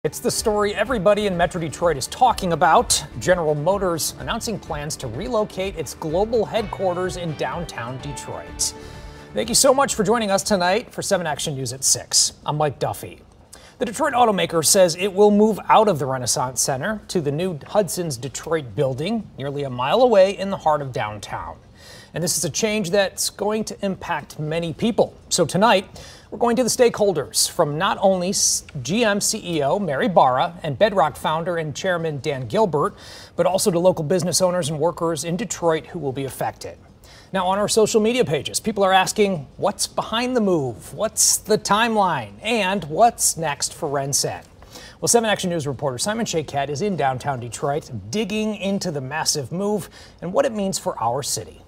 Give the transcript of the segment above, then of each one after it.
It's the story everybody in Metro Detroit is talking about. General Motors announcing plans to relocate its global headquarters in downtown Detroit. Thank you so much for joining us tonight for 7 Action News at 6. I'm Mike Duffy. The Detroit automaker says it will move out of the Renaissance Center to the new Hudson's Detroit building, nearly a mile away in the heart of downtown. And this is a change that's going to impact many people. So tonight, we're going to the stakeholders, from not only GM CEO Mary Barra and Bedrock founder and chairman Dan Gilbert, but also to local business owners and workers in Detroit who will be affected. Now, on our social media pages, people are asking, what's behind the move? What's the timeline? And what's next for Renen? Well, 7 Action News reporter Simon Shaykat is in downtown Detroit, digging into the massive move and what it means for our city.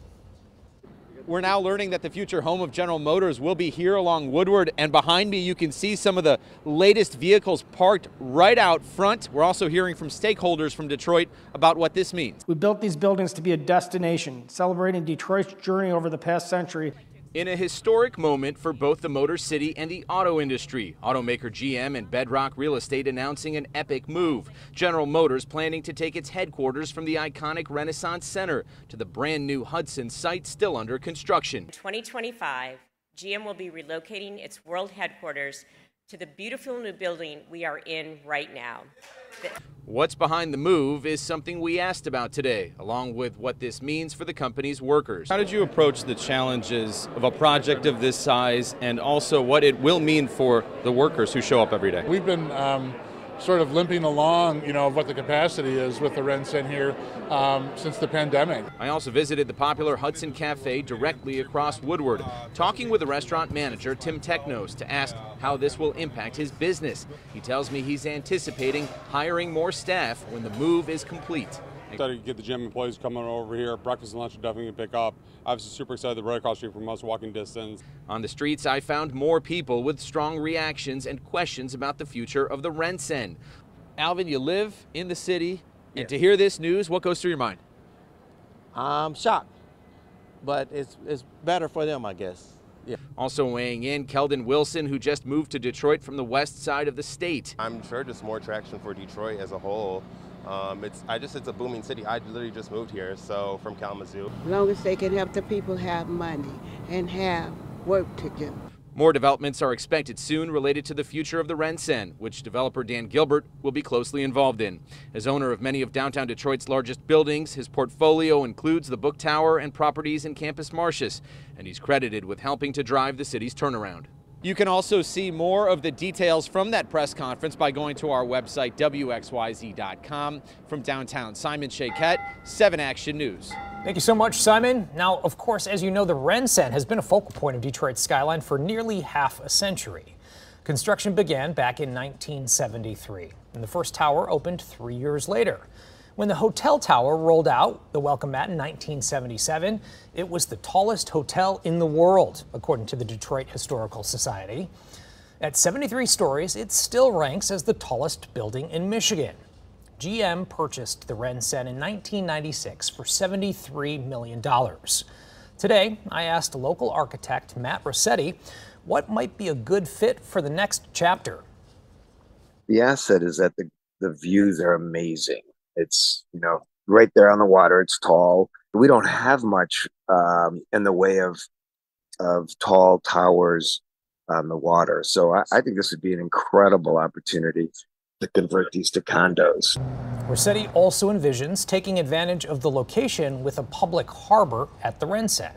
We're now learning that the future home of General Motors will be here along Woodward, and behind me you can see some of the latest vehicles parked right out front. We're also hearing from stakeholders from Detroit about what this means. We built these buildings to be a destination, celebrating Detroit's journey over the past century. In a historic moment for both the Motor City and the auto industry, automaker GM and Bedrock Real Estate announcing an epic move. General Motors planning to take its headquarters from the iconic Renaissance Center to the brand new Hudson site still under construction. In 2025, GM will be relocating its world headquarters to the beautiful new building we are in right now. What's behind the move is something we asked about today, along with what this means for the company's workers. How did you approach the challenges of a project of this size, and also what it will mean for the workers who show up every day? We've been sort of limping along, of what the capacity is with the Renen here since the pandemic. I also visited the popular Hudson Cafe directly across Woodward, talking with the restaurant manager, Tim Technos, to ask how this will impact his business. He tells me he's anticipating hiring more staff when the move is complete. Excited to get the gym employees coming over here. Breakfast and lunch are definitely going to pick up. Obviously super excited they're right across the street from us, walking distance. On the streets, I found more people with strong reactions and questions about the future of the Renen. Alvin, you live in the city, and to hear this news, what goes through your mind? I'm shocked, but it's better for them, I guess. Yeah. Also weighing in, Keldon Wilson, who just moved to Detroit from the west side of the state. I'm sure just more traction for Detroit as a whole. It's a booming city. I literally just moved here, so from Kalamazoo. As long as they can help the people have money and have work to do. More developments are expected soon related to the future of the Renen, which developer Dan Gilbert will be closely involved in. As owner of many of downtown Detroit's largest buildings, his portfolio includes the Book Tower and properties in Campus Martius, and he's credited with helping to drive the city's turnaround. You can also see more of the details from that press conference by going to our website, WXYZ.com. From downtown, Simon Shaykat, 7 Action News. Thank you so much, Simon. Now, of course, as you know, the Renen has been a focal point of Detroit's skyline for nearly half a century. Construction began back in 1973, and the first tower opened 3 years later. When the hotel tower rolled out the welcome mat in 1977, it was the tallest hotel in the world, according to the Detroit Historical Society. At 73 stories, it still ranks as the tallest building in Michigan. GM purchased the Renen in 1996 for $73 million. Today, I asked local architect Matt Rossetti what might be a good fit for the next chapter. The asset is that the views are amazing. It's, right there on the water. It's tall. We don't have much in the way of tall towers on the water. So I think this would be an incredible opportunity to convert these to condos. Rossetti also envisions taking advantage of the location with a public harbor at the Renen.